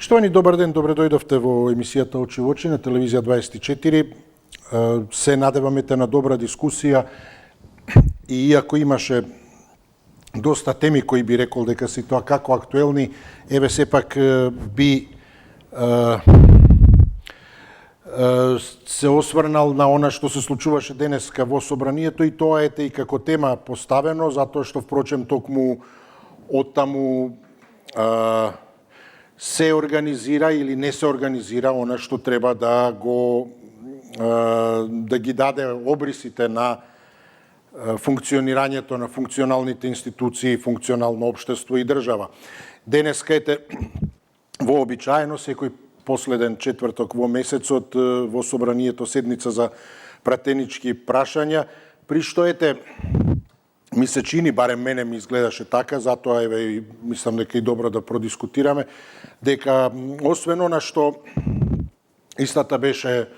Штовани, добар ден, добре дојдовте во емисијата Очи во очи на телевизија 24. Се надеваме на добра дискусија и иако имаше доста теми кои би рекол дека се тоа како актуелни, еве сепак би се осврнал на она што се случуваше денеска во собранието и тоа ете и како тема поставено, затоа што впрочем токму оттаму се организира или не се организира она што треба да ги даде обрисите на функционирањето на функционалните институции, функционално општество и држава. Денеска ете вообичаено секој последен четврток во месецот во собранието седница за пратенички прашања, при што ете ми се чини, барем мене ми изгледаше така, затоа еве мислам дека и добро да продискутираме, дека освен она што истата беше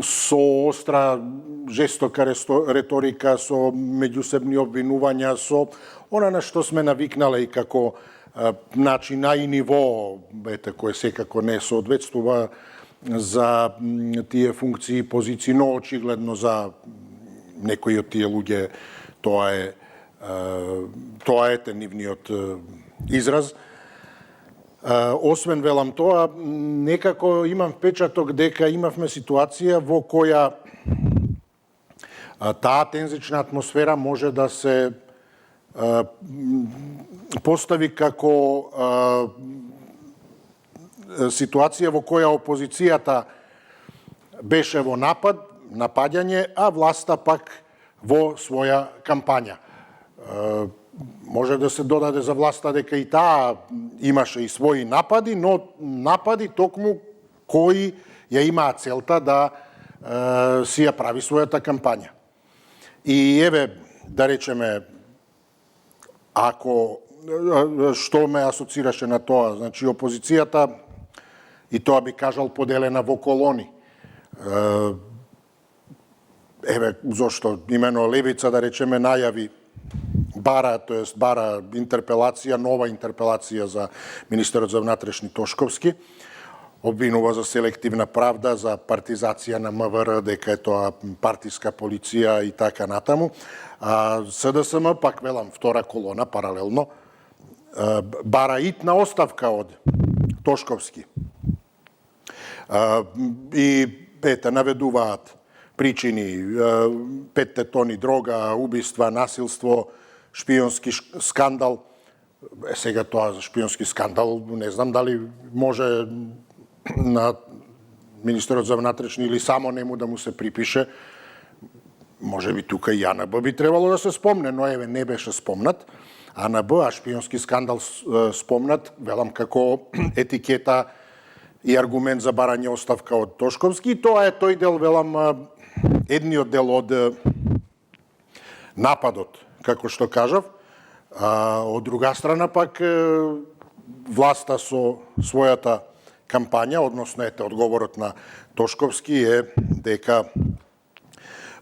со остра, жестока реторика, со меѓусебни обвинувања, со она на што сме навикнале и како начин, и ниво, ете, кој секако не соодветствува за тие функции и позиции, но очигледно за некои од тие луѓе тоа е нивниот израз. Освен велам тоа, некако имам впечаток дека имавме ситуација во која таа тензична атмосфера може да се постави како ситуација во која опозицијата беше во напаѓање, а власта пак во своја кампања. Може да се додаде за власта дека и таа имаше и своји напади, но напади токму кои ја имаа целта да си ја прави својата кампања. И еве, да речеме, ако што ме асоцираше на тоа, значи опозицијата, и тоа би кажал поделена во колони. Еве, зошто имено левица, да речеме, најави бара интерпелација, нова интерпелација за министерот за внатрешни Тошковски, обвинува за селективна правда, за партизација на МВР, дека е тоа партиска полиција и така натаму. СДСМ, пак велам, втора колона, паралелно, бара итна оставка од Тошковски. И, ете, наведуваат причини, 5 тони дрога, убиства, насилство, шпионски скандал. Сега тоа за шпионски скандал, не знам дали може на министерот за внатрешни или само нему да му се припише. Може би тука и АНБ би требало да се спомне, но еве не беше спомнат. АНБ, а шпионски скандал спомнат, велам како етикета и аргумент за барање оставка од Тошковски. И тоа е тој дел, велам, едниот дел од нападот, како што кажав. Од друга страна пак власта со својата кампања, односно ете одговорот на Тошковски е дека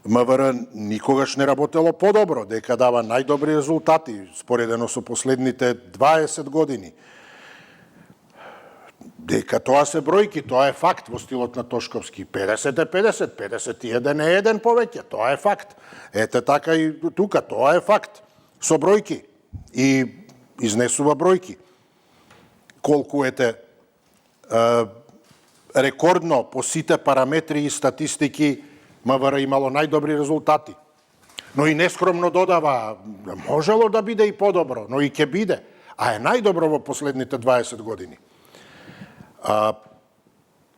МВР никогаш не работело подобро, дека дава најдобри резултати споредено со последните 20 години. Дека тоа се бројки, тоа е факт во стилот на Тошковски. 50 е 50, 51 е еден повеќе, тоа е факт. Ете така и тука, тоа е факт. Со бројки. И изнесува бројки. Колку ете рекордно по сите параметри и статистики МВР имало најдобри резултати. Но и нескромно додава, можело да биде и подобро, но и ќе биде. А е најдобро во последните 20 години.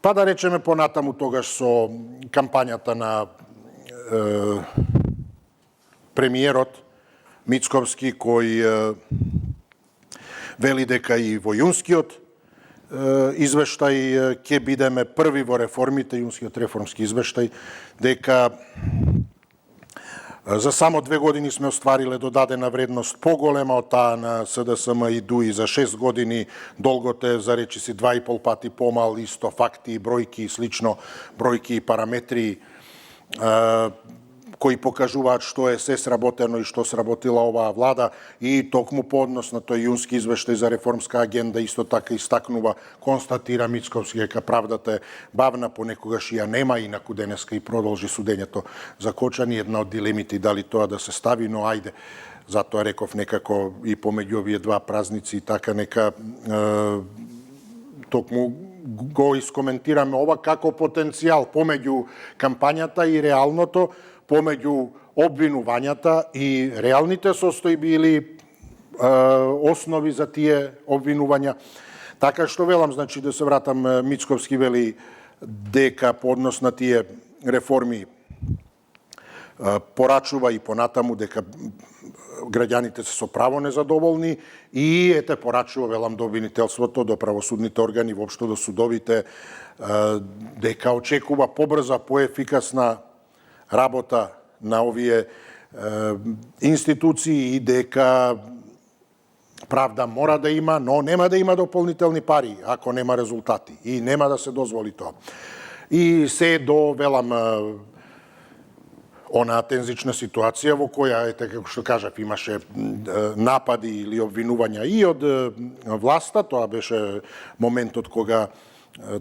Па да речеме понатаму тогаш со кампањата на премиерот Мицковски, кој вели дека и во јунскиот извештај ќе бидеме први во реформите, јунскиот реформски извештај, дека за само 2 години сме оствариле додадена вредност поголема од таа на СДСМ и ДУИ. За 6 години долгот е за речиси 2,5 пати помал, исто факти, бројки и слично, бројки и параметри. кои покажуваат што е се сработено и што сработила оваа влада, и токму по однос на тој јунски извештај за реформска агенда исто така истакнува, констатира Мицковски дека правдата е бавна, понекогаш и ја нема, инаку денеска и продолжи судењето за Кочани. Една од дилемите дали тоа да се стави, но ајде, затоа реков некако и помеѓу овие два празници и така нека токму го искоментираме ова како потенцијал помеѓу кампањата и реалното, помеѓу обвинувањата и реалните состојби или основи за тие обвинувања. Така што велам, значи да се вратам, Мицковски вели дека по однос на тие реформи порачува и понатаму дека граѓаните се со право незадоволни и ете порачува, велам, до обвинителството, до правосудните органи, воопшто до судовите, дека очекува побрза, поефикасна работа на овие институции и дека правда мора да има, но нема да има дополнителни пари ако нема резултати и нема да се дозволи тоа. И се до, велам, онаа тензична ситуација во која, ете, како што кажав, имаше напади или обвинувања и од власта. Тоа беше моментот кога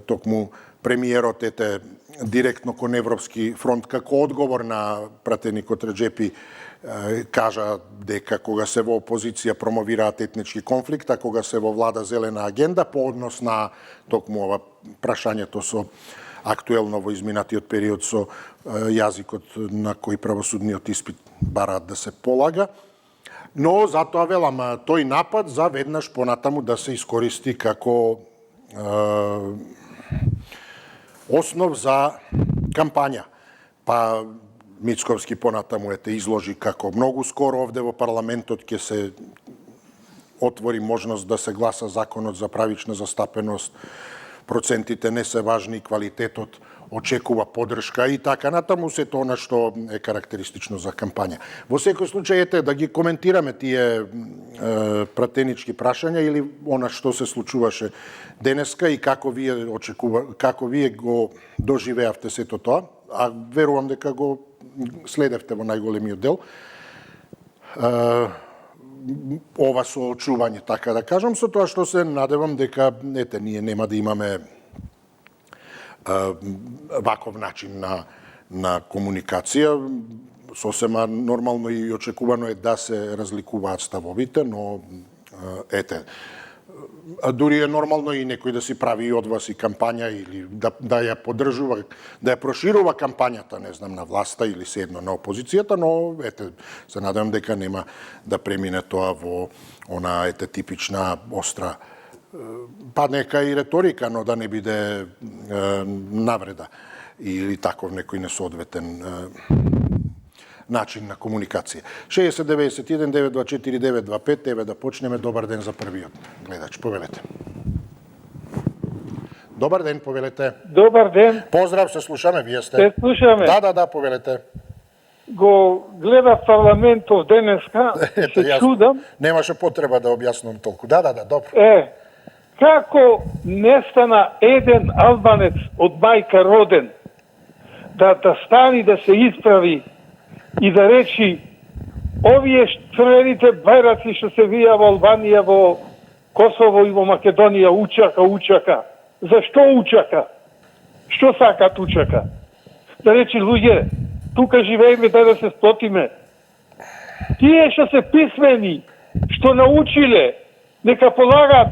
токму премиерот, ете, директно кон Европски фронт, како одговор на пратеникот Реджепи, кажа дека кога се во опозиција промовираат етнички конфликт, а кога се во влада зелена агенда, по однос на токму ова прашањето со актуелно во изминатиот период со јазикот на кој правосудниот испит бараат да се полага. Но затоа велам, тој напад за веднаш понатаму да се искористи како основ за кампања. Па Мицковски понатаму ете изложи како многу скоро овде во парламентот ќе се отвори можност да се гласа законот за правична застапеност, процентите не се важни, квалитетот очекува поддршка и така натаму, се тоа што е карактеристично за кампања. Во секој случај, ете, да ги коментираме тие пратенички прашања или она што се случуваше денеска и како вие го доживеавте сето тоа, а верувам дека го следевте во најголемиот дел. Ова соочување, така да кажам, со тоа што се надевам дека, ете, ние нема да имаме ваков начин на комуникација. Сосема нормално и очекувано е да се разликуваат ставовите, но ете, дури е нормално и некој да си прави и од вас и кампања или да ја поддржува, да ја проширува кампањата, не знам, на власта или седно на опозицијата, но ете, се надевам дека нема да премине тоа во она, ете, типична остра, па нека и риторика, но да не биде навреда или таков некој несоодветен начин на комуникација. 6091 924 925, еве да почнеме. Добар ден за првиот гледач, повелете. Добар ден, повелете. Добар ден. Поздрав, се слушаме, вие сте. Се слушаме. Да, повелете. Го гледав парламентов денеска, се чудам. Немаше потреба да објаснувам толку. Да, добро. Како нестана еден албанец од мајка роден да стани, да се исправи и да речи овие црвените бајраци што се вија во Албанија, во Косово и во Македонија учака. Зашто учака? Што сакат учака? Да речи, луѓе, тука живееме, да се сплотиме. Тие што се писмени, што научиле, нека полагат,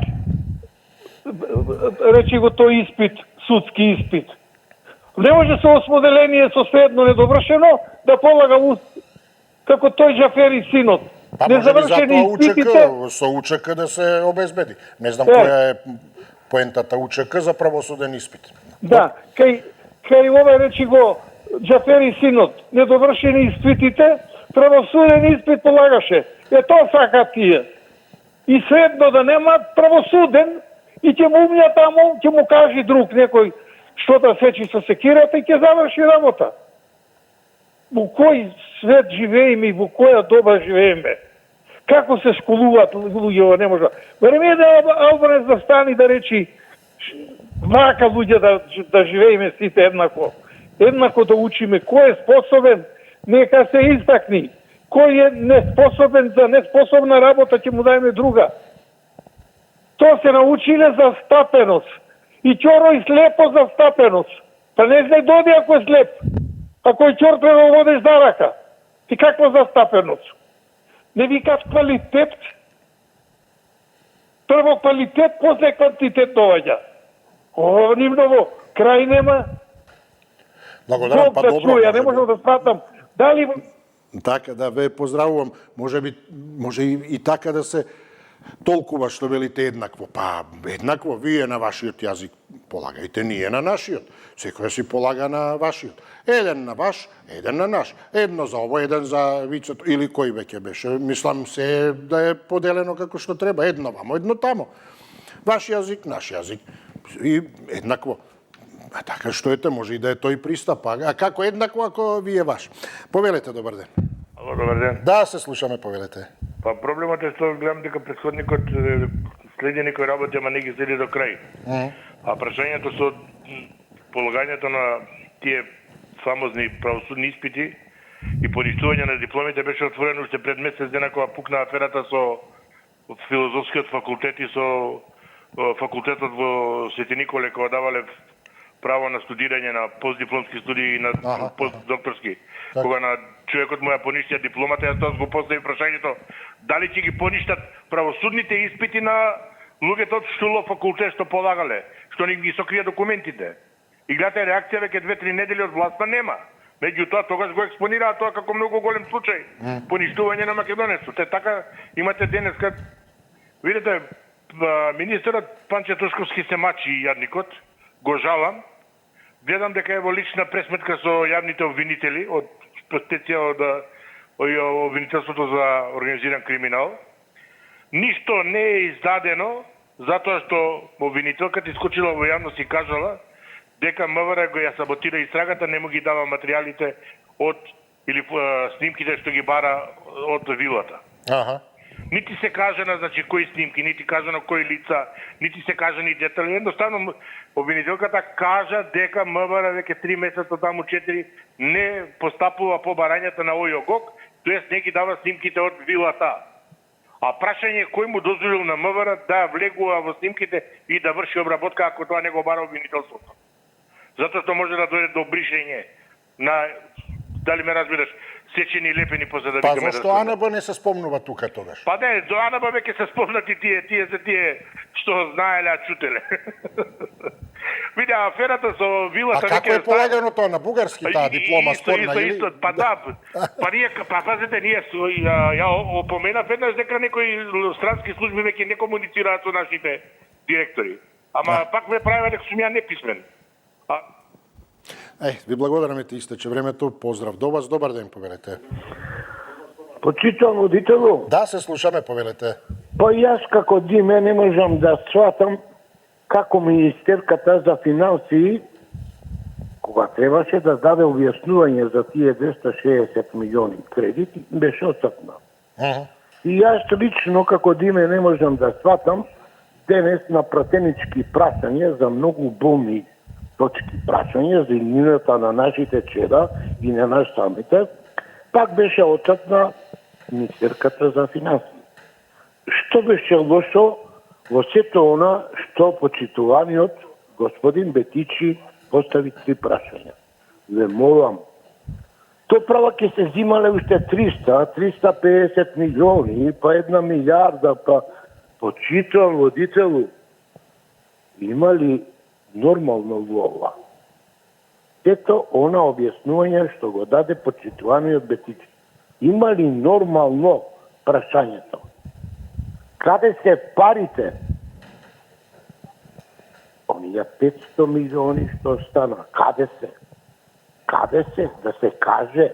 речи го тој испит, судски испит. Не може со осмоделение, со средно недовршено, да полага како тој Џафери синот. Па може би затоа УЧК, со УЧК да се обезбеди. Не знам која е поентата УЧК за правосуден испит. Да, кај ова речи го Џафери синот, недовршени испитите, правосуден испит полагаше. Тоа сакат тие. И средно да немат правосуден, и ќе му умја таму, ќе му кажи друг некој што да сечи со секирата и ќе заврши работа. Во кој свет живееме и во која доба живееме? Како се школуваат луѓе, не може. Време да албанец да стани да речи вака луѓе да живееме сите еднакво. Еднакво да учиме кој е способен нека се истакни. Кој е неспособен за неспособна работа, ќе му дајме друга. То се научиле за стапеност. И Ќоро и слепо за стапеност. Па не се доди ако е слеп. Ако е Ќор треба да водиш за рака. И какво за стапеност? Не викаш квалитет. Прво квалитет, после квантитет доаѓа. Ово нивново, крај нема. Благодарам, па да добро. чуја, не можам да сватам. Дали... Така, да ве поздравувам. Може и така да се толкува што велите еднакво. Па, еднакво, вие на вашиот јазик полагајте, ние на нашиот. Секој си полага на вашиот. Еден на ваш, еден на наш. Едно за ово, еден за вицето, или кој веќе беше. Мислам се да е поделено како што треба. Едно вамо, едно тамо. Ваш јазик, наш јазик. И еднакво. А така што ете, може и да е тој пристап. А како еднакво ако вие ваш? Повелете, добар ден. Ало, добар ден. Да, се слушаме, повелете. Па проблемот е што гледам дека претходникот следи некои работи, ама не ги следи до крај. А прашањето со полагањето на тие фамозни правосудни испити и поништување на дипломите беше отворено уште пред месец дена кога пукна аферата со филозофскиот факултет и со факултетот во Свети Николе кога давале право на студирање на постдипломски студии и на постдокторски. Кога на човекот му ја поништија дипломата, јас тоа го постави прашањето дали ќе ги поништат правосудните испити на луѓето од Штулов факултет што полагале, што не ги сокрија документите. И гледате реакција веќе 2-3 недели од власта нема. Меѓутоа тогаш го експонираа тоа како многу голем случај, поништување на македонецот. Те така имате денеска, видите, министерот Панче Тошковски се мачи јадникот, го жалам. Гледам дека е во лична пресметка со јавните обвинители од специја од обвинителството за организиран криминал. Ништо не е издадено затоа што обвинителката искочила во јавност и кажала дека МВР го ја саботира истрагата, не му ги дава материјалите од или снимките што ги бара од вилата. Нити се кажано значи кои снимки, нити кажано кои лица, нити се кажани детали. Едноставно обвинителката кажа дека МВР веќе 3 месеца таму 4 не постапува по барањата на ОЈОГОК, тоест не ги дава снимките од вилата. А прашање кој му дозволил на МВР да влегува во снимките и да врши обработка ако тоа не го бара обвинителството. Затоа што може да дојде до бришење на, дали ме разбираш, сечени и лепени позада Па зашто АНБ не се спомнува тука тогаш? Па не, до АНБ веќе се спомнати тие за тие што знаеле, а чутеле. Види, аферата со вилата... А како е полагано тоа на бугарски таа диплома спорна или? Исто, па да, па пазете, ние ја опоменав веднаш дека некои странски служби веќе не комуницираат со нашите директори. Ама пак ме правиме дека сум ја неписмен. Ви благодараме, ти истече времето. Поздрав до вас. Добар ден, повелете. Почитувам водителу. Да, се слушаме, повелете. Па јас како Диме не можам да сватам како Министерката за финансии, кога требаше да даде објаснување за тие 260 милиони кредити, беше отсутна. И јас лично како Диме не можам да сватам денес на пратенички прашања за многу болни точки прашања за иднината на нашите чеда и на наш самите, пак беше отсутна Министерката за финансии. Што беше лошо во сето она што почитуваниот господин Бетичи постави 3 прашања? Ве молам, то права ќе се зимале уште 350 милиони, па 1 милиарда, па почитувам водителу. Има ли нормално во ова? Ето она објаснување што го даде почитуваниот Бетичи. Има ли нормално прашањето? Каде се парите? Оние 500 милиони што стана, каде се? Каде се? Да се каже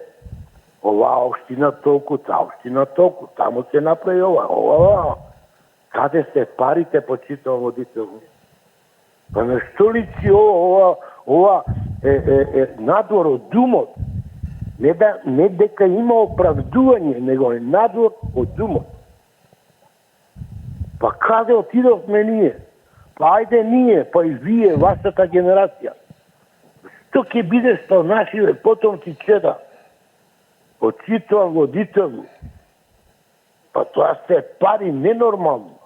оваа општина толку, таа општина толку, таму се направи ова. Каде се парите, почитувам водител? Па на што лици ова надвор од думот? Не дека има оправдување, него е надвор од думот. Па каде отидовме ние? Па ајде ние, па и вие, вашата генерација. Што ќе биде што нашиве потомци чеда? Очитувал водителу. Па тоа се пари ненормално.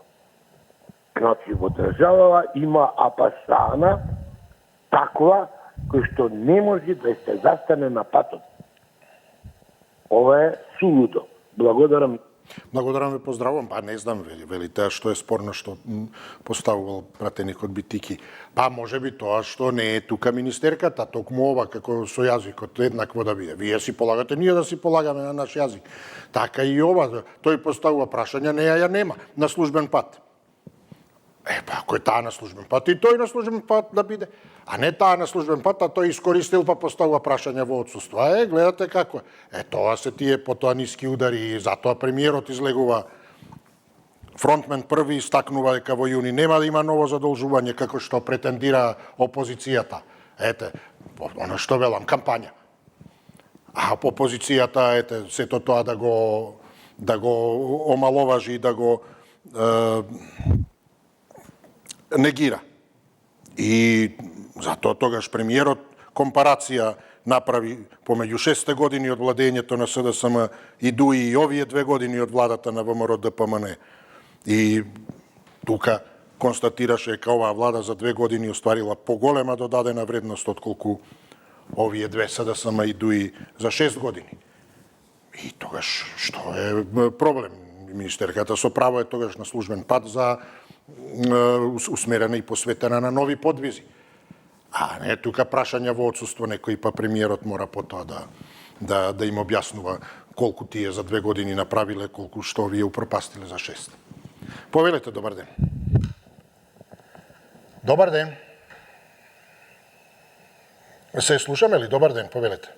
Значи, во државава има апасана такова кој што не може да се застане на патот. Ова е сулудо. Благодарам. Благодарам ве, поздравувам. Па не знам, велите, што е спорно што поставувал пратеникот Битики. Па може би тоа што не е тука министерката, токму ова како со јазикот еднакво да биде. Вие си полагате, ние да си полагаме на наш јазик. Така и ова, тој поставува прашања, неја ја нема на службен пат. Па ако е таа на службен пат, и тој на службен пат да биде. А не таа на службен пат, а тој искористил па поставува прашања во отсуство. Гледате како е. Тоа се тие потоа ниски удари и затоа премиерот излегува. Фронтмен први истакнува дека во јуни нема да има ново задолжување како што претендира опозицијата. Ете, она што велам, кампања. А опозицијата, ете, сето тоа да го омаловажи и да го негира. И затоа тогаш премиерот компарација направи помеѓу 6 години од владењето на СДСМ и ДУИ и овие 2 години од владата на ВМРО ДПМН. И тука констатираше дека оваа влада за 2 години остварила поголема додадена вредност отколку овие 2 СДСМ и ДУИ за 6 години. И тогаш што е проблем? Министерката со право е тогаш на службен пат за усмерена и посветена на нови подвизи. А не тука прашања во отсуство некој, па премиерот мора потоа да им објаснува колку тие за 2 години направиле, колку што вие упропастиле за 6. Повелете, добар ден. Добар ден. Се слушаме ли? Добар ден, повелете.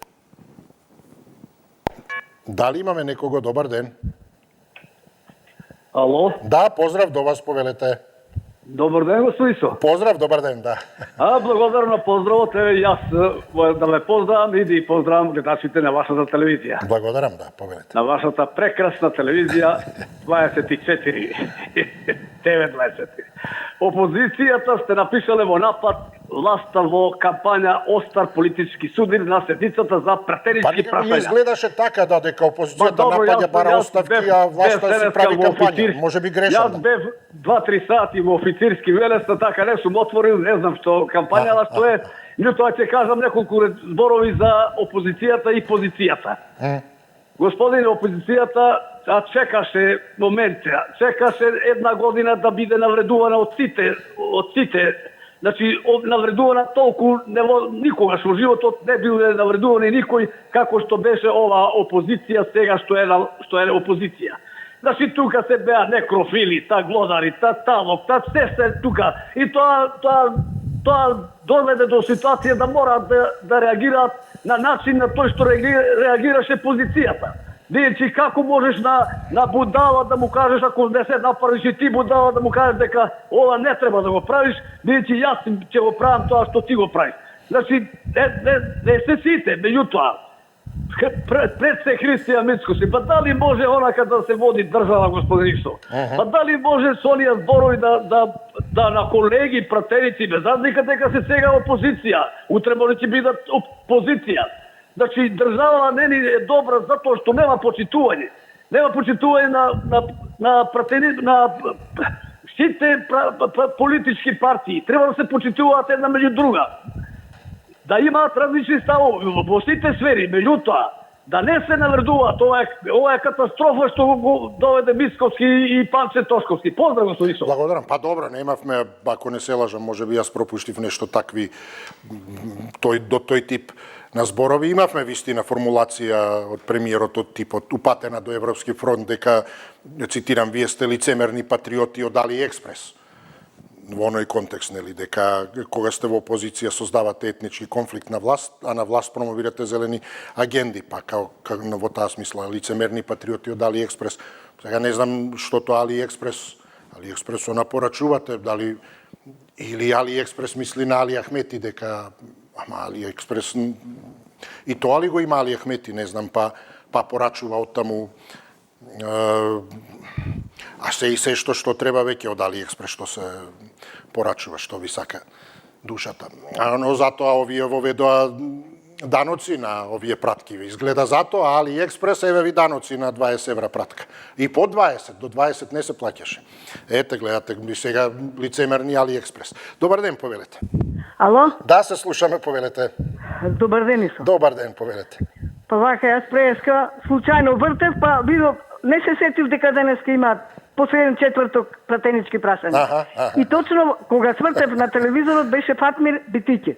Дали имаме некого? Добар ден. Ало? Да, поздрав до вас, повелете. Добар ден, господин Исо. Поздрав, добар ден, да. Благодарам на поздравот, и јас да ме поздравам и да и поздравам гледачите на вашата телевизија. Благодарам, да, повелете. На вашата прекрасна телевизија 24, 9-24. Опозицијата сте напишале во напад власта во кампања остар политички судир на седницата за претенички Па никако не прашања. изгледаше така да дека опозицијата напаѓа бара оставки, а власта си прави кампања. Може би грешам. Јас бев 2-3 сати во официрски велеста, така не сум отворил, не знам што кампањава што е. Меѓутоа ќе кажам неколку зборови за опозицијата и позицијата. Господин, опозицијата чекаше моментите, чекаше една година да биде навредувана од сите. Значи, навредувана толку никогаш во животот не бил навредуван и никој како што беше оваа опозиција сега што е опозиција. Значи, тука се беа некрофили, глодари, талок, се тука. И тоа доведе до ситуација да мора да реагираат на начин на тој што реагираше позицијата. Значи, како можеш на будала да му кажеш, ако не се направиш и ти будала да му кажеш дека ова не треба да го правиш, значи јас ќе го правам тоа што ти го правиш. Значи, не се сите, меѓутоа, пред се Христијан Мицкоси, па дали може онака да се води држава, господин Исо? Па дали може со оние зборови да на колеги, пратеници, без разлика дека се сега опозиција, утре може ќе бидат опозиција. Значи, држава не е добра затоа што нема почитување. Нема почитување на сите политички партии. Треба да се почитуваат една меѓу друга. Да имаат различни ставови во сите сфери, меѓутоа, да не се навредуваат. Ова е катастрофа што го доведе Мицковски и Панче Тошковски. Поздрав, господин Исо. Благодарам. Па добро, немавме, ако не се лажам, може би јас пропуштив нешто такви до тој тип на зборови. Имавме вистина формулација од премиерот од типот упатена до Европски фронт дека, цитирам, вие сте лицемерни патриоти од AliExpress. Во оној контекст, нели, дека кога сте во опозиција создавате етнички конфликт на власт, а на власт промовирате зелени агенди, па во таа смисла лицемерни патриоти од AliExpress. Сега не знам што тоа AliExpress она порачувате, дали или AliExpress мисли на Али Ахмети дека ама AliExpress и тоа ли го има Али Ахмети, не знам, па порачува од таму а се и се што треба веќе од AliExpress што се порачува, што ви сака душата. Но затоа овие воведоа даноци на овие пратки. Изгледа затоа, AliExpress, еве ви даноци на 20 евра пратка. И по 20, до 20 не се плаќаше. Ете, гледате, сега лицемерни AliExpress. Добар ден, повелете. Ало? Да, се слушаме, повелете. Добар ден, Исо. Добар ден, повелете. Па вака, јас преска случајно вртев, па видов, не се сетив дека денеска има последен четврток пратенички прашања. И точно кога свртев на телевизорот беше Фатмир Битиќи.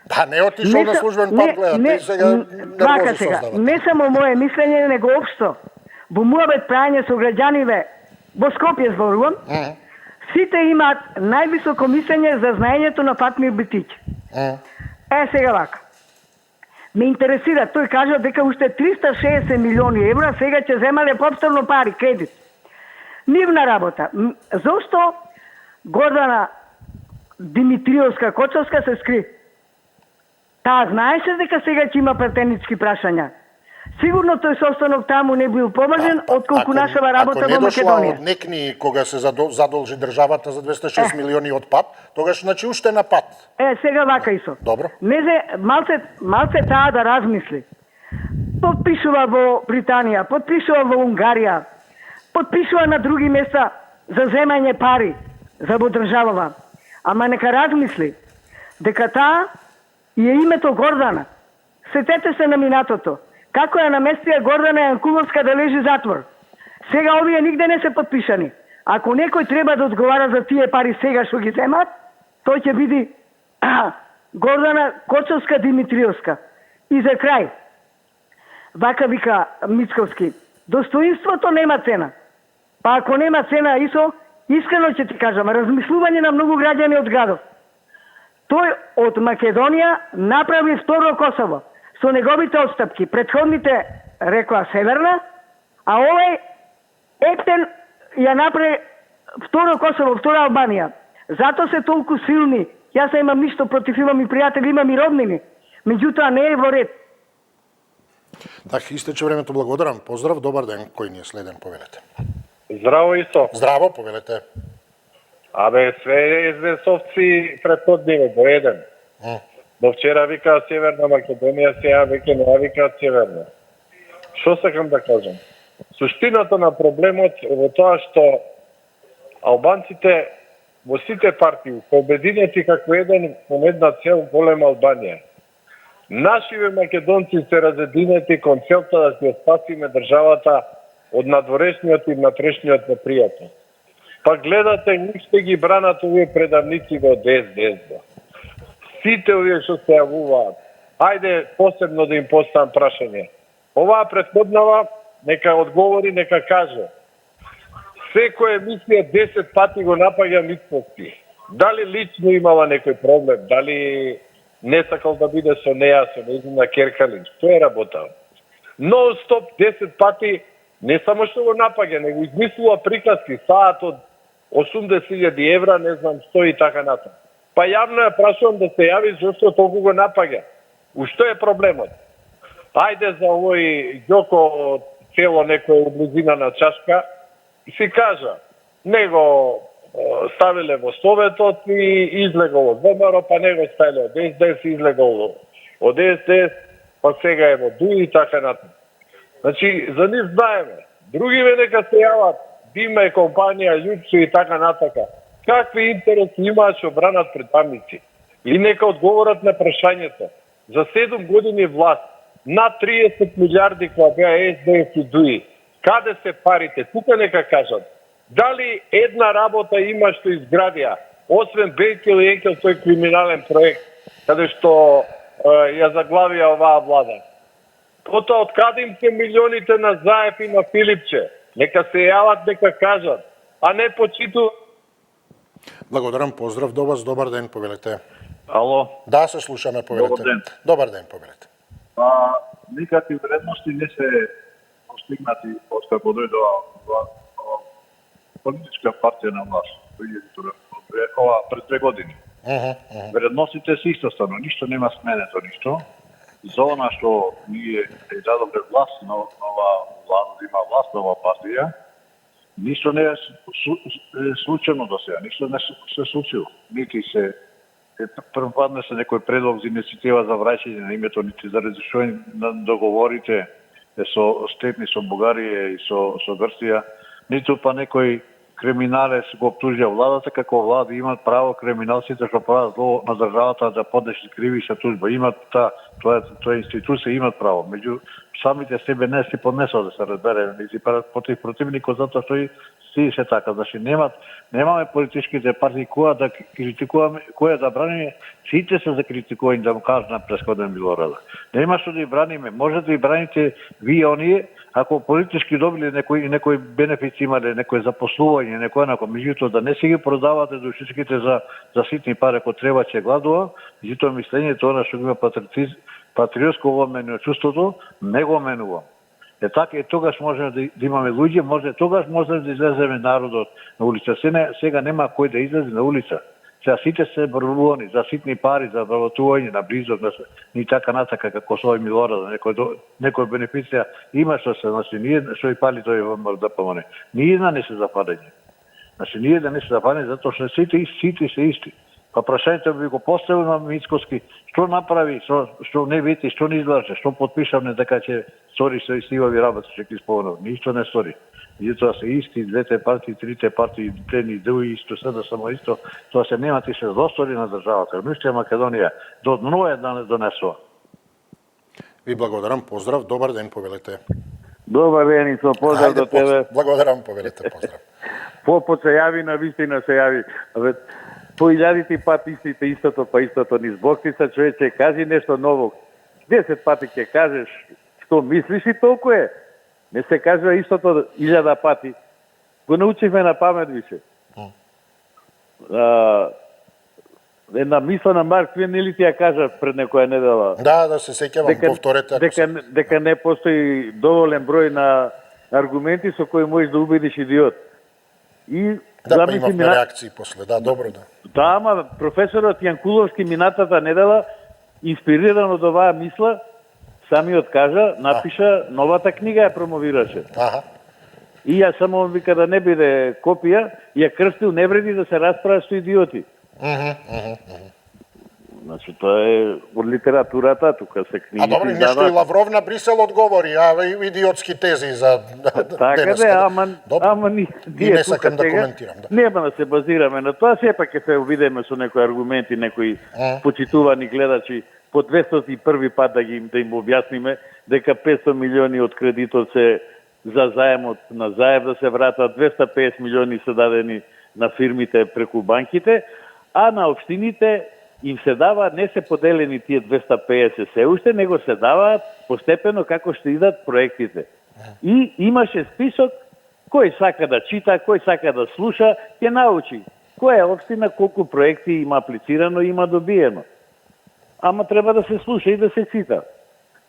Да, не отишол на службен пат, гледате, и сега нервозу создавате. Не само моje мислење, него општо. Во муабет прајање со граѓаниве во Скопје зборувам, сите имаат највисоко мислење за знаењето на Фатмир Битиќи. Сега вака. Ме интересира, тој кажа дека уште 360 милиони евра сега ќе земале повторно пари, кредит. Нивна работа. Зошто Гордана Димитриевска Кочовска се скри? Таа знаеше дека сега ќе има пратенички прашања. Сигурно тој собственок таму не бил поважен отколку нашава работа во Македонија. Ако не дошла од некни кога се задолжи државата за 206 милиони од пат, тогаш значи уште на пат. Сега вака, Исо. Добро. Малце таа да размисли. Подпишува во Британија, подпишува во Унгарија, подпишува на други места за земање пари за во државава. Ама нека размисли дека таа е името Гордана. Сетете се на минатото. Како ја наместија Гордана Јанкуловска да лежи затвор. Сега овие нигде не се подпишани. Ако некој треба да одговара за тие пари сега што ги земат, тој ќе биде Гордана Кочовска Димитриевска. И за крај, вака вика Мицковски, достоинството нема цена. Па ако нема цена, Исо, искрено ќе ти кажам, размислување на многу граѓани од градов. Тој од Македонија направи второ Косово со неговите отстапки. Претходните рекоа Северна, а овој ептен ја направи второ Косово, втора Албанија. Зато се толку силни. Јас не имам ништо против, имам и пријатели, имам и роднини. Меѓутоа не е во ред. Така, истече времето, благодарам. Поздрав, добар ден, кој ни е следен, повелете. Здраво, Исо. Здраво, повелете. Абе, све СДС-овци претходниве, до еден. До вчера вика Северна Македонија, сега веќе не вика Северна. Што сакам да кажам? Суштината на проблемот е во тоа што албанците во сите партии побединети како еден кон една цел голема Албанија. Нашиве македонци се разединети кон целта да ќе спасиме државата од надворешниот и внатрешниот непријател. Па гледате, нив ще ги бранат овие предавниците од СДС. Сите овие што се јавуваат. Ајде посебно да им поставам прашање. Оваа претходнава нека одговори, нека каже. Секоја емисија 10 пати го напаѓа Мицковски. Дали лично имала некој проблем? Дали не сакал да биде со неја, со нејзина Керкалин? Што е работа? Нон-стоп 10 пати не само што го напаѓа, него измислува приказки, саат од 80.000 евра, не знам што и така натаму. Па јавно ја прашувам да се јави зашто толку го напаѓа. Ушто е проблемот? Ајде за овој Ѓоко цело некој близина на чашка, си кажа, него ставиле во Советот и излегол од ВМРО, па него ставиле од СДС, излегол од СДС, па сега е во ДУИ и така натаму. Значи, за нив знаеме. Другиве нека се јават, Диме, компанија, Љупсо и така натака. Какви интереси имаат што бранат предпамници? И нека одговорат на прашањето. За 7 години власт, над 30 милиарди која беа СДС и ДУИ. Каде се парите? Тука нека кажат. Дали една работа има што изградија, освен Бенкел и Енкел, тој криминален проект, каде што ја заглавија оваа влада? Потоа, од каде им се милионите на Заев и на Филипче? Нека се јават, нека кажат, а не почиту. Благодарам, поздрав до вас, добар ден, повелете. Ало. Да, се слушаме, повелете. Добар ден. Добар ден, повелете. Никакви вредности не се постигнати од како дојдоа политичка партија на власт. Пред 2 години. Вредностите се истоставно, ништо нема сменето, ништо. За она што ние дадовме власт на власт, има власт на оваа партија, ништо не е случено до сега, ништо не се случило. Нити се Првпадне се некој предлог за инициатива за враќање на името, нити за разрешување на договорите со степни со Бугарија и со Грција, ниту па некој криминалец го обтужија владата, како влада имат право криминалците што прават зло на државата да поднесат кривична тужба. Имат тоа е институција, имат право. Меѓу самите себе не си поднесува да се разбере, нити против противникот, затоа што и се така. Значи немаме политичките партии која да критикуваме, која да браниме, сите се за критикување да му кажа на претходен Милорада. Нема што да и браниме, може да и браните вие оние, ако политички добили некој бенефит имале, некој запослување, некој еднакво, меѓутоа да не си ги продавате душичките за ситни пари, ако треба ќе гладува, меѓутоа мислењето она што има патриотско обменено чувството, не го менува. Така и тогаш можеме да имаме луѓе, тогаш можеме да излеземе народот на улица. Сега нема кој да излезе на улица. Сега сите се борбувани за ситни пари, за вработување на близок, ни така натака како со овој Милорад, некој бенефиција има што се, значи ние што и пали тој ВМРО да помане. Ние не се западање. Значи ние да не се западање затоа што сите се исти. Па прашањето би го поставил на Мицкоски, што направи, што не вети, што не излаже, што подпишавме дека ќе стори со истивави работи, ќе ги спомнав. Ништо не стори. И тоа се исти, двете партии, трите партии, тени, други, исто, се да само исто, тоа се нема ти се достори на државата. Мисле Македонија до дно е да не донесува. Ви благодарам, поздрав, добар ден, повелете. Добар ден и со поздрав до тебе. Благодарам, повелете, поздрав. Попот се јави, на вистина се јави. По илјадити пати истото низ Боксица, човече, кажи нешто ново. 10 пати ќе кажеш што мислиш и толку е. Не се кажува истото 1000 пати. Го научивме на памет више. Една мисла на Марк Твен, нели ти ја кажа пред некоја недела? Да се сеќавам, повторете. Дека не постои доволен број на аргументи со кои можеш да убедиш идиот. И да, па имавме реакции после, да, добро, да. Да, ама професорот Јанкуловски минатата недела, инспириран од оваа мисла, самиот кажа, напиша новата книга, ја промовираше. И ја само вика да не биде копија, ја крстил, не вреди да се расправа со идиоти. Значи, тоа е од литературата, тука се книги. А добро, нешто и Лавров на Брисел одговори, идиотски тези за така де, ама ние не сакам да коментирам. Нема да се базираме на тоа, сепак ќе се обидеме со некои аргументи, некои почитувани гледачи, по 201 пат да им објасниме дека 500 милиони од кредитот се за заемот на заем да се вратат, 250 милиони се дадени на фирмите преку банките, а на општините им се дава, не се поделени тие 250 се уште, него се даваат постепено како што идат проектите. И имаше список, кој сака да чита, кој сака да слуша, ќе научи која општина, колку проекти има аплицирано и има добиено. Ама треба да се слуша и да се чита.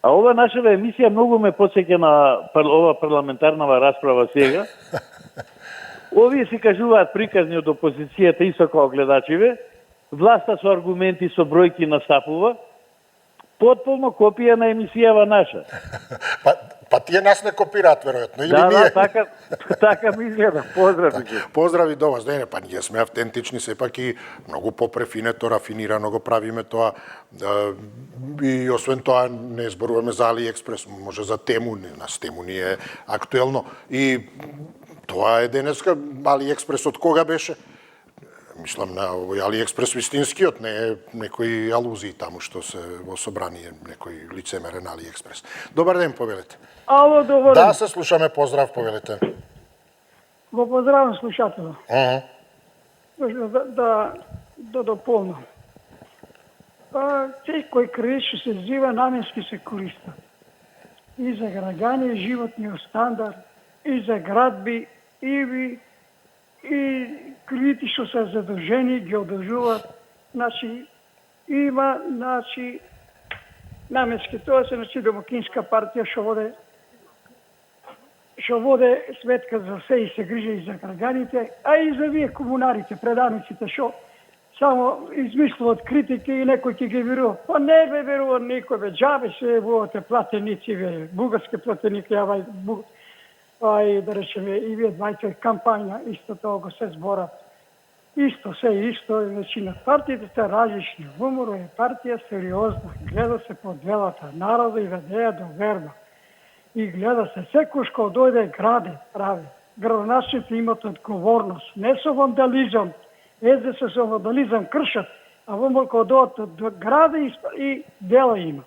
А ова нашава емисија многу ме потсеќа на ова парламентарнава расправа сега. Овие си кажуваат приказни од опозицијата исто како гледачиве, власта со аргументи, со бројки настапува, потполно копија на емисијава наша. Па тие нас не копираат, веројатно, или ние? Да, така ми изгледа. Поздрави. Поздрави до вас. Не, па ние сме автентични, сепак и многу попрефинето, рафинирано го правиме тоа. И освен тоа не зборуваме за AliExpress, може за Тему, нас Тему не е актуелно. И тоа е денеска, AliExpress од кога беше? Мислам на овој AliExpress вистинскиот, не е некои алузии таму што се во собрание, некој лицемерен AliExpress. Добар ден, повелете. Ало, добар ден. Да, се слушаме, поздрав, повелете. Го поздравам слушателот. Да дополнам. Секој кредит што се зива наменски се користа. И за граѓани, животниот стандард, и за градби, и кредити што се задржени ги одржуваат, има, наменски, тоа се, домакинска партија што воде сметка за се и се грижи и за граѓаните, а и за вие комунарите, преданиците, што само измислуват критики и некој ќе ги верува. Па не бе верува никој, бе, џабе се водите платеници, бе, бугарски платеници, да речеме, и вие двајца кампања, исто тоа го се зборат. Исто, се исто, значи на партиите се различни. ВМРО е партија сериозна, гледа се по делата, народа и ведеја до верба. И гледа се, секој кој дојде гради, прави. Градоначниците имат одговорност, не со вандализам, СДС со вандализам кршат, а ВМРО кој дојдат до гради и дела има.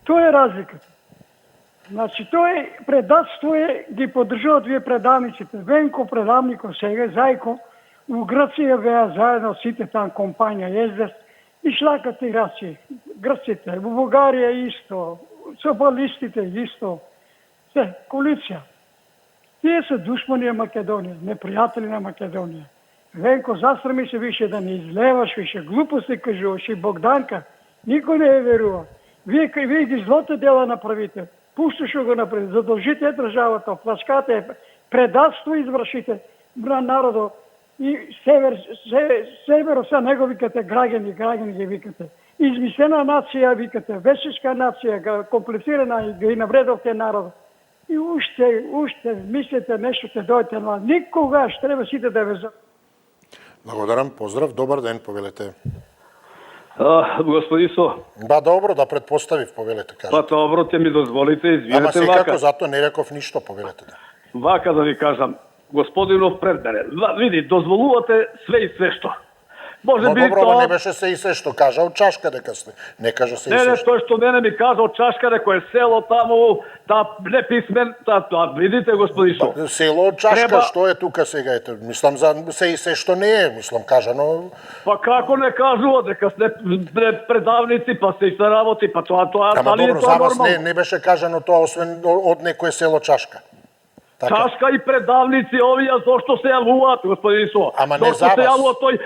Тоа е разликата. Значи, тоа е предавство ги поддржуват вие предавниците. Венко предавников сега, Зајко, у Грција беа заедно сите там компања ЕЗДЕС и шлакате и раци. Грците, у Бугарија исто, социалистите исто, се, коалиција. Тие се душмани на Македонија, непријатели на Македонија. Венко, застрами се више да не излеваш, више глупости кажуваш и Богданка. Никој не е верува. Вие ги злоте дела направите. Пушто што го направите, задолжите државата, плачкате, предавство извршите на народот. И северо са него викате граѓани ги викате. Измислена нација викате, вешечка нација, комплицирана и ги навредовте народ. И уште мислите нешто ќе дојдете, но никогаш треба сите да ве. Благодарам, поздрав, добар ден, повелете. Господи Со. Ба добро, да предпоставив, повелете, кажете. Па добро, те ми дозволите, извинете Ама секако, вака. зато не реков ништо, повелете. Да. Вака да ви кажам, господинов пред мене, види, дозволувате све и све што. Може Но би добро, тоа... не беше се и се што кажа од чашка дека сте. Не кажа се и Не, се што. тој што мене ми кажа од чашка, некој е село таму, неписмен, видите, господи Со. Село од чашка, Треба- што е тука сега? Ете, мислам за се и се што не е, мислам кажано. Па како не кажува дека сте предавници, па се и се работи, па тоа Ама дали е добро, тоа за вас нормално? не беше кажано тоа, освен од некое село чашка. Така. Чашка и предавници овие зошто се јавуваат, господи Со? Ама не Зошто за се вас. јавува тој,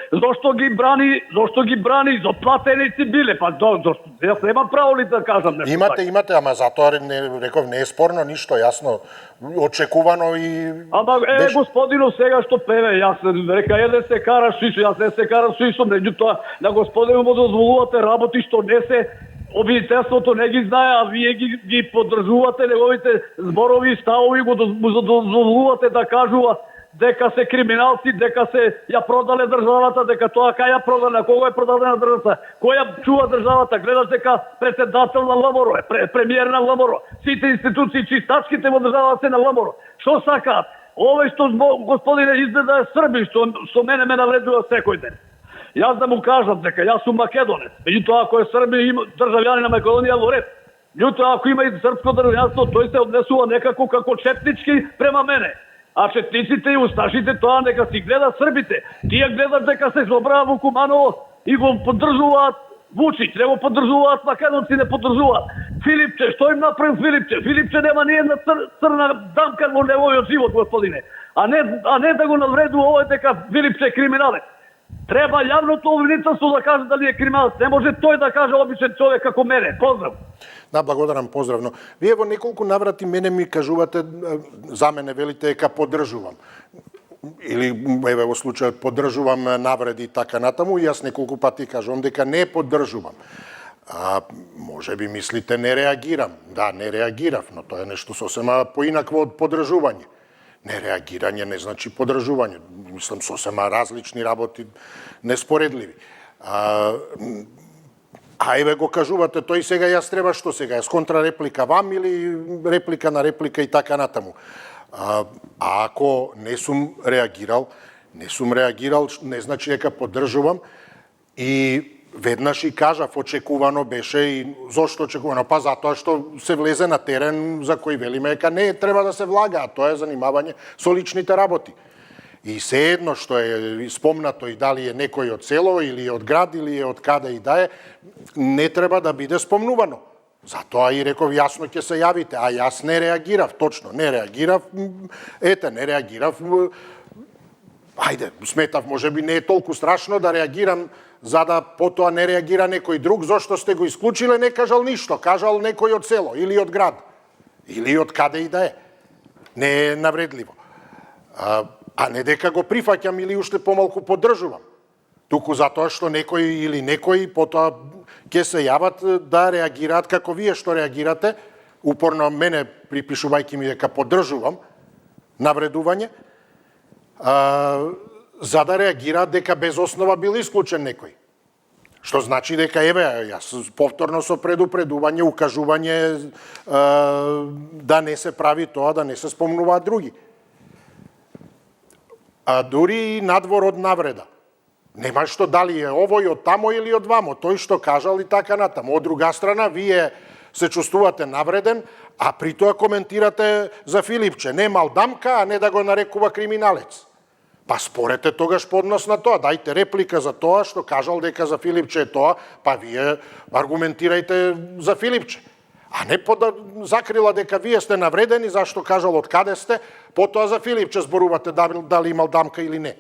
зошто ги брани, заплатеници биле, па зошто? Јас немам право ли да кажам нешто Имате, така? ама затоа не реков не е спорно ништо, јасно, очекувано и Ама беше- господино сега што певе, јас река еден се кара шишо, јас не се карам шишо, меѓутоа на господинот му дозволувате работи што не се обвинителството не ги знае, а вие ги поддржувате неговите зборови и ставови, му дозволувате да кажува дека се криминалци, дека се ја продале државата, дека тоа кај ја продале, на кого е продадена државата, кој ја чува државата, гледаш дека председател на ВМРО е, премиер на ВМРО, сите институции чистачките во државата се на ВМРО. Што сакаат? Овој што господине изгледа е Срби, што мене ме навредува секој ден. Јас да му кажам дека јас сум македонец, меѓутоа ако е Срби има државјани на Македонија во ред. Меѓутоа ако има и српско државјанство, тој се однесува некако како четнички према мене. А четниците и усташите тоа нека си гледат србите. Тие гледат дека се собраа во Куманово и го поддржуваат Вучич, не го поддржуваат македонци, не поддржуваат. Филипче, што им направил Филипче? Филипче нема ни една црна дамка во неговиот живот, господине. А не да го навредува овој дека Филипче е криминалец. Треба јавното обвинителство да каже дали е криминалец. Не може тој да каже обичен човек како мене. Поздрав. Да, благодарам, поздравно. Вие во неколку наврати мене ми кажувате, за мене велите дека поддржувам. Или, еве, во случајот, поддржувам навреди и така натаму, и јас неколку пати кажувам дека не поддржувам. Може би мислите не реагирам. Да, не реагирав, но тоа е нешто сосема поинакво од поддржување. Нереагирање не значи поддржување. Мислам, сосема различни работи, неспоредливи. Еве го кажувате, тој сега јас треба што сега? Јас контрареплика вам или реплика на реплика и така натаму? Ако не сум реагирал, не значи дека поддржувам и веднаш и кажав, очекувано беше и зошто очекувано? Па затоа што се влезе на терен за кој велиме дека не треба да се влага, а тоа е занимавање со личните работи. И се едно што е спомнато и дали е некој од село или од град или од каде и да е, не треба да биде спомнувано. Затоа и реков јасно ќе се јавите, а јас не реагирав, точно, не реагирав, не реагирав. Ајде, сметав, можеби не е толку страшно да реагирам за да потоа не реагира некој друг, зошто сте го исклучиле, не кажал ништо, кажал некој од село или од град, или од каде и да е. Не е навредливо. А не дека го прифаќам или уште помалку поддржувам. Туку затоа што некој или некои потоа ќе се јават да реагираат како вие што реагирате, упорно мене припишувајќи ми дека поддржувам навредување, за да реагираат дека без основа бил исклучен некој. Што значи дека, еве, јас повторно со предупредување, укажување да не се прави тоа, да не се спомнуваат други. А дури и надвор од навреда. Нема што дали е овој од тамо или од вамо, тој што кажал и така натаму. Од друга страна, вие се чувствувате навреден, а при тоа коментирате за Филипче. Немал дамка, а не да го нарекува криминалец. Па спорете тогаш по однос на тоа, дајте реплика за тоа што кажал дека за Филипче е тоа, па вие аргументирајте за Филипче. А не да закрила дека вие сте навредени зашто кажал од каде сте, потоа за Филипче зборувате дали имал дамка или не.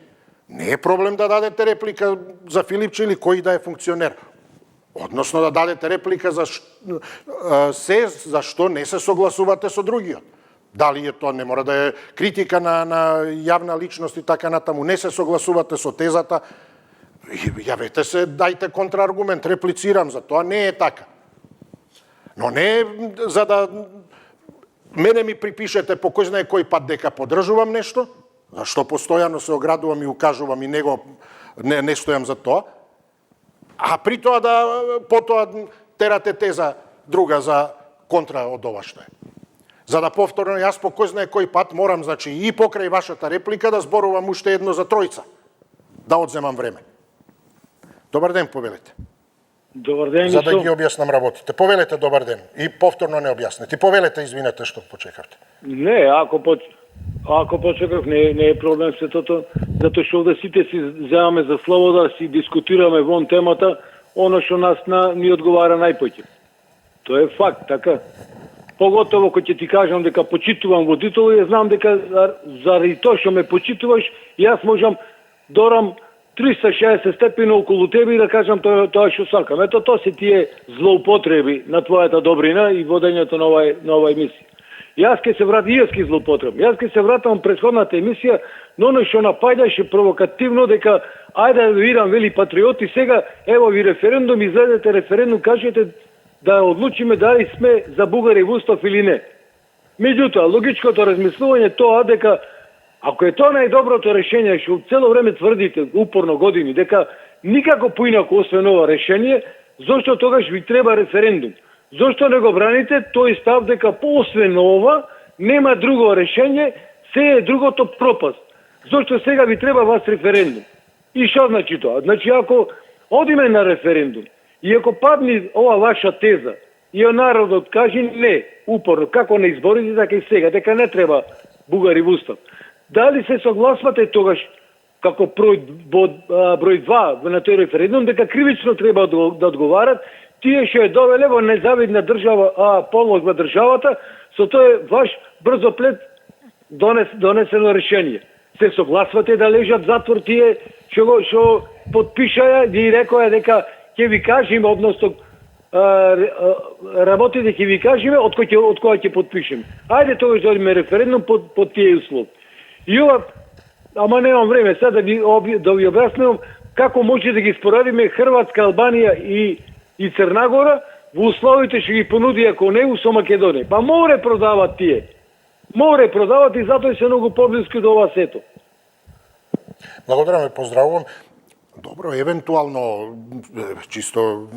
Не е проблем да дадете реплика за Филипче или кој да е функционер. Односно да дадете реплика за се за што не се согласувате со другиот. Дали е тоа, не мора да е критика на јавна личност и така натаму, не се согласувате со тезата, јавете се, дајте контрааргумент, реплицирам за тоа, не е така. Но не за да мене ми припишете по кој знае кој пат дека поддржувам нешто, зашто постојано се оградувам и укажувам и не стојам за тоа, а при тоа да потоа терате теза друга за контра од ова што е. За да повторно, јас по кој знае кој пат морам, значи, и покрај вашата реплика да зборувам уште едно за тројца, да одземам време. Добар ден, повелете. Добар ден. За да ги објаснам работите. Повелете добар ден. И повторно не објаснете. Повелете, извинете што почекавте. Не, ако почекав, не е проблем светото, затоа што овде сите си земаме за слово да си дискутираме вон темата, оно што нас ни одговара најпоќе. Тоа е факт, така. Поготово кога ќе ти кажам дека почитувам водител, ја знам дека заради тоа што ме почитуваш, јас можам дорам 360 степени околу тебе и да кажам тоа што сакам. Ето тоа се тие злоупотреби на твојата добрина и водењето на ова емисија. Јас ќе се вратам, и јас ќе злоупотребам. Јас ќе се вратам претходната емисија, но оно што напаѓаше провокативно дека ајде да видам вели патриоти сега, ево ви референдум, излезете референдум, кажете да одлучиме дали сме за бугари в устав или не. Меѓутоа, логичкото размислување тоа дека ако е тоа најдоброто решение, што цело време тврдите упорно години, дека никако поинако освен ова решение, зошто тогаш ви треба референдум? Зошто не го браните тој став дека освен ова нема друго решение, се е другото пропаст? Зошто сега ви треба вас референдум? И што значи тоа? Значи ако одиме на референдум и ако падне ова ваша теза и народот каже не, упорно, како на изборите, така и сега, дека не треба бугари в устав. Дали се согласвате тогаш, како број 2 на тој референдум, дека кривично треба да одговарат тие што е довеле во незавидна држава, полог во државата, со тој ваш брзоплет донесено решение. Се согласвате да лежат затвор тие што подпишаја и рекоа дека ќе ви кажеме, односно работите ќе ви кажеме од кога ќе подпишеме. Ајде тогаш да одиме референдум под тие услови. И ова, ама немам време сега да ви објаснувам како може да ги споредиме Хрватска, Албанија и Црнагора во условите што ги понудија ако него со Македонија. Па море продават тие. Море продават и затоа се многу поблиску до ова сето. Благодарам и поздравувам. Добро, евентуално, чисто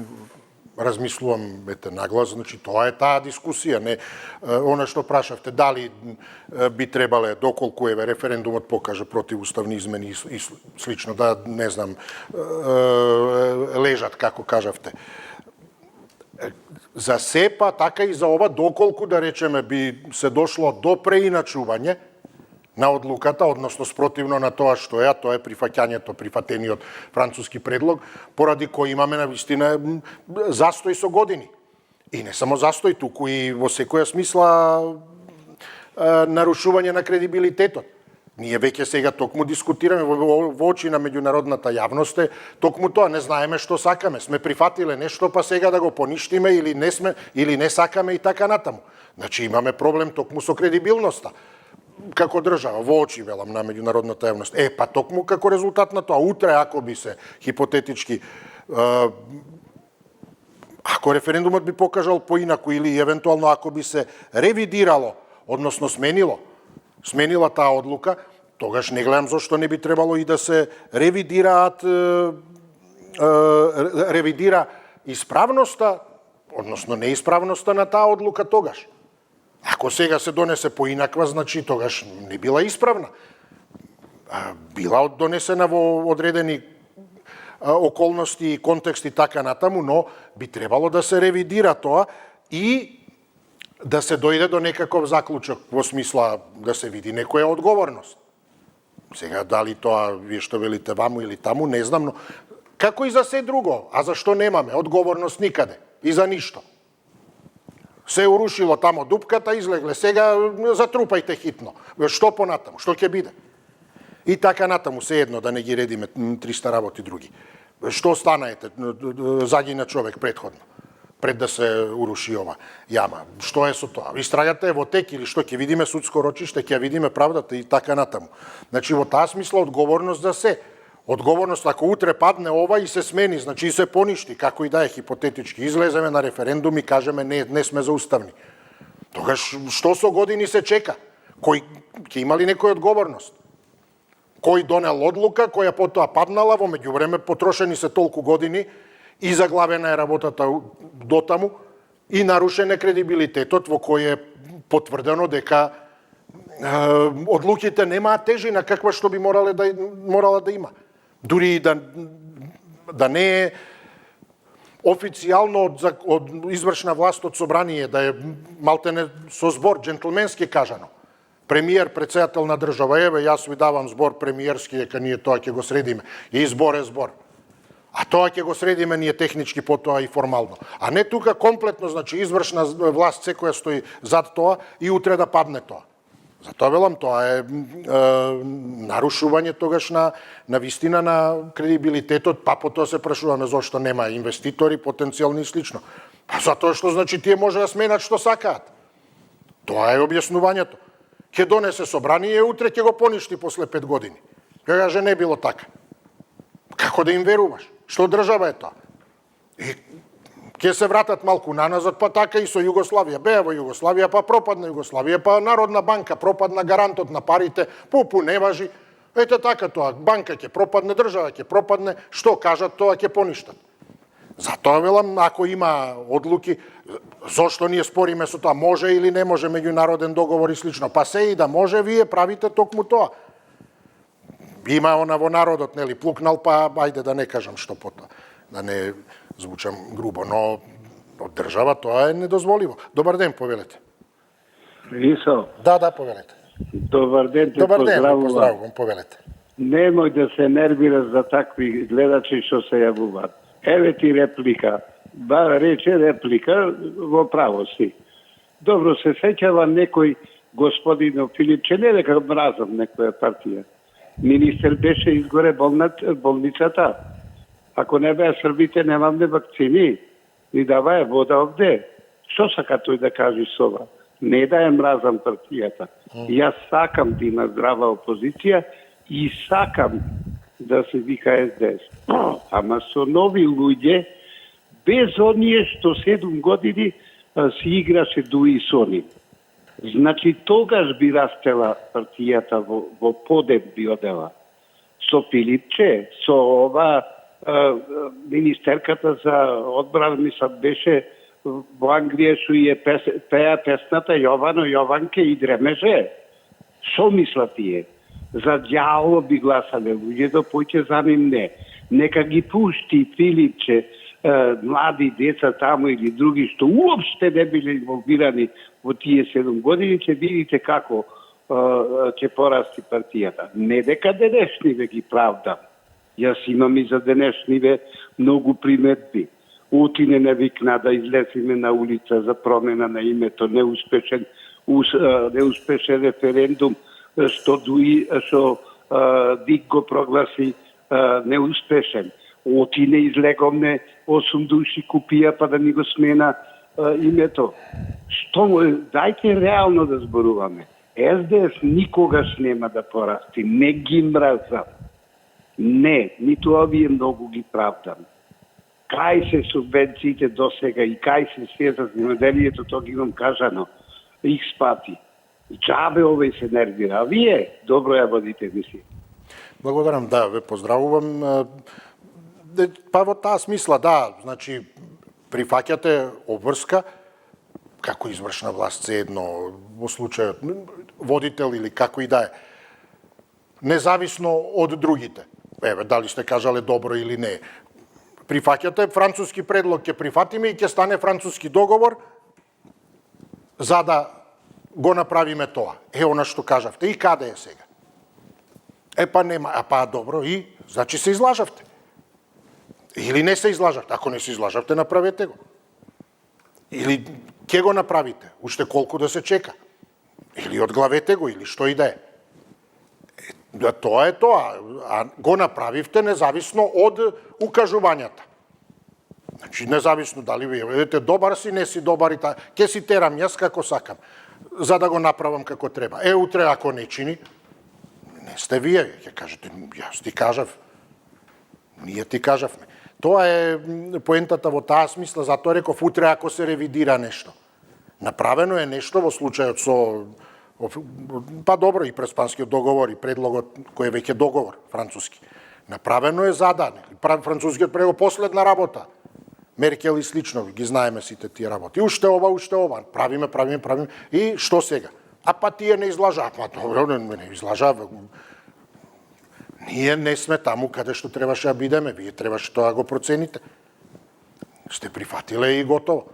размислувам наглас, значи тоа е таа дискусија, не она што прашавте, дали би требале, доколку референдумот покаже противуставни измени и слично, да, не знам, лежат, како кажавте. За СЕПА, така и за ова, доколку, да речеме, би се дошло до преиначување на одлуката, односно спротивно на тоа што е, а тоа е прифатениот француски предлог, поради кој имаме навистина застој со години. И не само застој, туку и во секоја смисла нарушување на кредибилитетот. Ние веќе сега токму дискутираме во очи на меѓународната јавност, токму тоа, не знаеме што сакаме, сме прифатиле нешто, па сега да го поништиме или не сакаме и така натаму. Значи имаме проблем токму со кредибилноста како држава, во очи, велам, на меѓународната јавност. Па токму како резултат на тоа, утре, ако би се, хипотетички, ако референдумот би покажал поинаку или евентуално ако би се ревидирало, односно сменила таа одлука, тогаш не гледам зошто не би требало и да се ревидира исправноста, односно неисправноста на таа одлука тогаш. Ако сега се донесе поинаква, значи тогаш не била исправна. Била донесена во одредени околности и контексти така натаму, но би требало да се ревидира тоа и да се дојде до некаков заклучок во смисла да се види некоја одговорност. Сега дали тоа вие што велите ваму или таму, не знам, но како и за се друго, а зашто немаме одговорност никаде и за ништо? Се урушило тамо дупката, излегле, сега затрупајте хитно. Што понатаму, што ќе биде? И така натаму, се едно да не ги редиме 300 работи други. Што станаете, загина човек предходно, пред да се уруши ова јама. Што е со тоа? Истрагата е во тек или што ќе видиме судско рочиште, ќе видиме правдата и така натаму. Значи во таа смисла одговорност за се. Одговорност ако утре падне ова и се смени, значи и се поништи, како и да е хипотетички, излеземе на референдум и кажеме не сме зауставни. Тогаш што со години се чека? Кој ќе има ли некоја одговорност? Кој донел одлука, која потоа паднала, во меѓувреме потрошени се толку години и заглавена е работата дотаму и нарушен е кредибилитетот во кој е потврдено дека одлуките немаат тежина каква што би морала да има. Дури и да не е официјално од извршна власт од собрание, да е малтене со збор, джентлменски кажано. Премиер, председател на држава, еве, јас ви давам збор премиерски, дека ние тоа ќе го средиме. И збор е збор. А тоа ќе го средиме ние технички потоа и формално. А не тука комплетно, значи извршна власт секоја стои зад тоа и утре да падне тоа. Затоа велам, тоа е нарушување тогаш на вистина на кредибилитетот, па потоа се прашуваме зошто нема инвеститори, потенцијални и слично. Па затоа што значи тие може да сменат што сакаат. Тоа е објаснувањето. Ќе донесе собрание и утре ќе го поништи после 5 години. Ќе каже не било така. Како да им веруваш? Што држава е тоа? И ќе се вратат малку наназад, па така и со Југославија. Беа во Југославија, па пропадна Југославија, па Народна банка пропадна, гарантот на парите, пупу не важи. Ете така тоа, банка ќе пропадне, држава ќе пропадне, што кажат, тоа ќе поништат. Затоа велам, ако има одлуки, зошто ние спориме со тоа, може или не може меѓународен договор и слично, па се и да може, вие правите токму тоа. Има она во народот, нели, плукнал, па ајде да не кажам што потоа, да не звучам грубо, но од држава тоа е недозволиво. Добар ден, повелете. Рисо. Да, повелете. Добар ден, Добар ден, поздравувам, повелете. Немој да се нервира за такви гледачи што се јавуваат. Еве ти реплика. Рече реплика, во право си. Добро се сеќава некој господин Филипче, не дека мразам некоја партија. Министер беше изгоре болницата. Ако не беа србите, немаме вакцини. Ни даваја вода овде. Што сака тој да каже со ова? Не да ја мразам партијата. Јас сакам да има здрава опозиција и сакам да се вика СДС. Ама со нови луѓе, без оние што 7 години си играше дуи со нив. Значи, тогаш би растела партијата во подеб би одела. Со Филипче, со ова министерката за одбрана, мислам, беше во Англија што ја пеа песната Јовано Јованке и дремеше. Шо мислат тие? За ѓаоло би гласале луѓето, поќе за ним не. Нека ги пушти Филипче, млади деца таму или други што уопште не биле инволвирани во тие 7 години, ќе видите како ќе порасти партијата. Не дека денешниве ги правдам. Јас имам и за денешниве многу приметби. Утине не викна да излеземе на улица за промена на името, неуспешен референдум, што Дик го прогласи неуспешен. Отине излегомне 8 души купија па да ни го смена името. Дајте реално да зборуваме. СДС никогаш нема да порасти. Не ги мразам. Не, ниту овие многу ги правдам. Кај се субвенциите до сега и кај се се за земјоделието, тоа ги имам кажано. Х пати. Джабе овој се нервира. А вие добро ја водите емисија. Благодарам, да, ве поздравувам. Па во таа смисла, да, значи, прифаќате обврска, како извршна власт се едно во случајот водител или како и да е, независно од другите. Еве, дали сте кажале добро или не. Прифаќате француски предлог, ќе прифатиме и ќе стане француски договор за да го направиме тоа. Она што кажавте. И каде е сега? Па нема, па добро, и значи се излажавте. Или не се излажавте. Ако не се излажавте, направете го. Или ќе го направите, уште колку да се чека. Или одглавете го, или што и да е. Тоа е тоа, а го направивте независно од укажувањата. Значи, независно дали вие ведете добар си, не си добар и та, ќе си терам јас како сакам, за да го направам како треба. Утре ако не чини, не сте вие, ќе кажете, јас ти кажав, ние ти кажавме. Тоа е поентата во таа смисла, затоа реков, утре ако се ревидира нешто. Направено е нешто во случајот со, па добро, и преспанскиот договор, и предлогот кој е веќе договор, француски. Направено е задан, францускиот предлог последна работа. Меркел и слично, ги знаеме сите тие работи. Уште ова, правиме. И што сега? Па тие не излажаа. Па добро, не излажаа. Ние не сме таму каде што требаше да бидеме. Вие требаше тоа го процените. Сте прифатиле и готово.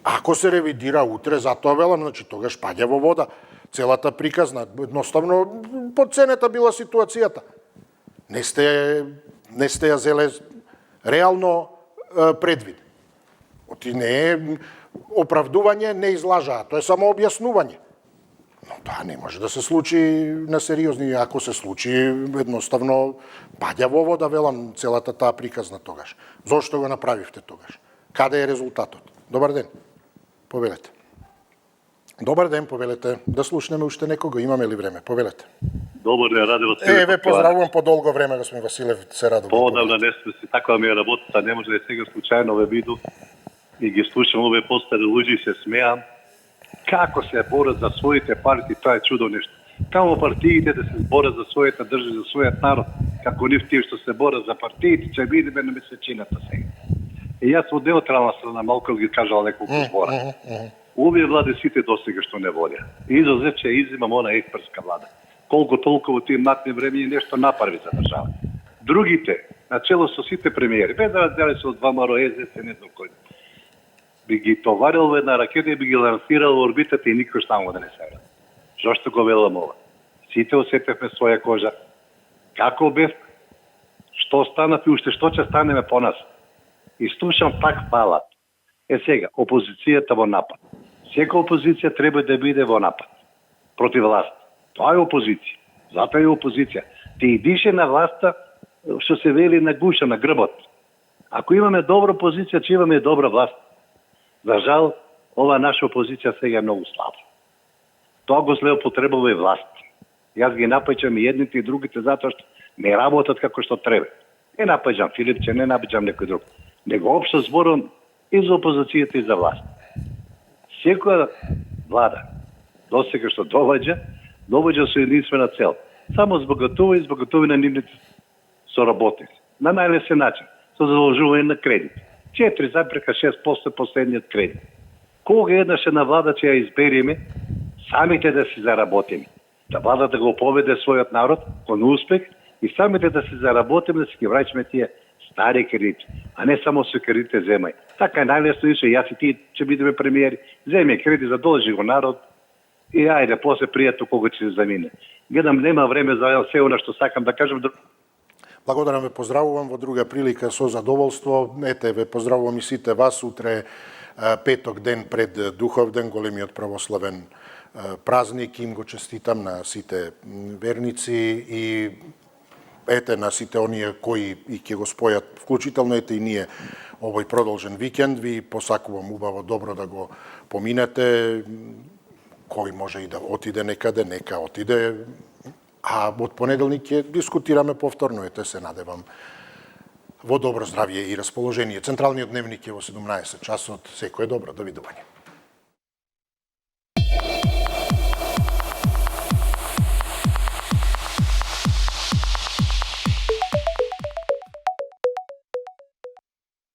Ако се ревидира утре, затоа велам, значи тогаш паѓа во вода целата приказна. Едноставно, подценета била ситуацијата. Не сте ја зеле реално предвид. Оти не е оправдување, не излажаа, тоа е само објаснување. Но тоа не може да се случи на сериозни, ако се случи, едноставно паѓа во вода, велам, целата таа приказна тогаш. Зошто го направивте тогаш? Каде е резултатот? Добар ден. Повелете. Добар ден, повелете. Да слушнеме уште некого, имаме ли време? Повелете. Добар ден, Раде Василев. Ве поздравувам по долго време, господин Василев, се радувам. Поодамна не сме си, таква ми е работата, не може да сега случајно ве виду и ги слушам овие постари луѓе и се смеам. Како се борат за своите партии, тоа е чудо нешто. Камо партиите да се борат за својата држава, за својот народ, како нив тие што се борат за партиите, ќе видиме на месечината сега. И јас од неутрална страна малку ги кажал неколку збора. Овие влади сите досега што не водја. Изозет че изимам она експертска влада. Колку толку во тие матни време нешто направи за држава. Другите, начело со сите премиери, без да разделе се од ВМРО, СДС, не знам кој, би ги товарил во една ракета и би ги лансирал во орбитата и никој таму да не се враќа. Зошто го велам ова? Сите осетевме своја кожа. Како бев? Што стана и уште што ќе станеме по нас? И слушам пак палат. Сега, опозицијата во напад. Сека опозиција треба да биде во напад. Против власт. Тоа е опозиција. Затоа е опозиција. Ти дише на власта, што се вели на гуша, на грбот. Ако имаме добра опозиција, че имаме добра власт. За жал, ова наша опозиција сега е многу слаба. Тоа го злеупотребува и власт. Јас ги напаѓам и едните и другите затоа што не работат како што треба. Не напаѓам Филипче, не напаѓам некој друг. Него општо зборам и за опозицијата и за власт. Секоја влада, досега што доваѓа со единствена цел. Само збогатува и збогатува на нивните соработници. На најлесен начин, со задолжување на кредит. 4,6% последниот кредит. Кога еднаш на влада ќе ја избериме, самите да си заработиме. Да влада да го поведе својот народ кон успех и самите да си заработиме, да си ги враќаме тие стари кредити, а не само со кредите земај. Така е најлесно и јас и ти ќе бидеме премиери. Земе кредит, задолжи го народ и ајде, после пријатно кога ќе се замине. Гледам, нема време за се она што сакам да кажам. Благодарам, ве поздравувам во друга прилика со задоволство. Ете, ве поздравувам и сите вас. Утре петок ден пред Духовден, големиот православен празник. Им го честитам на сите верници и ете на сите оние кои и ќе го спојат, вклучително ете и ние овој продолжен викенд. Ви посакувам убаво добро да го поминете. Кој може и да отиде некаде, нека отиде. А од понеделник ќе дискутираме повторно, ете се надевам во добро здравје и расположение. Централниот дневник е во 17 часот. Секој добро, довидување.